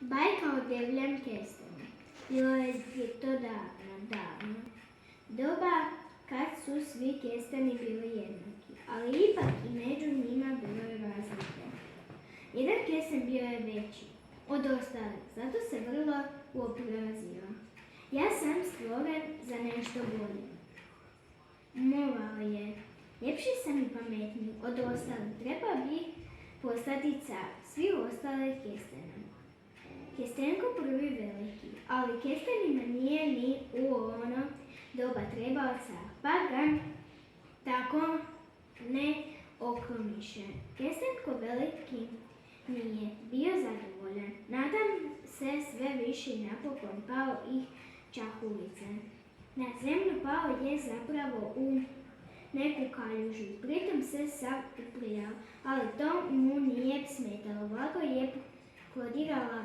Bajka o devljem kestenu. Bilo je to davno. Doba kad su svi kesteni bili jednaki, ali ipak i među njima bilo je razlike. Jedan kesten bio je veći od ostalih, zato se vrlo uobrazio. Ja sam stvoren za nešto bolje. Movao je, ljepši sam i pametniji od ostalih, treba bi postati car, svi ostali kestena. Kestenko prvi veliki, ali kestenima nije ni u ono doba trebao car, pa ga tako ne okromiše. Kestenko veliki nije bio zadovoljan. Nadam se sve više i napokon pao ih čahulice. Na zemlju pao je zapravo u neku kaljužu, pritom se sav uprijao, ali to mu nije smetalo. Vlago je plodirala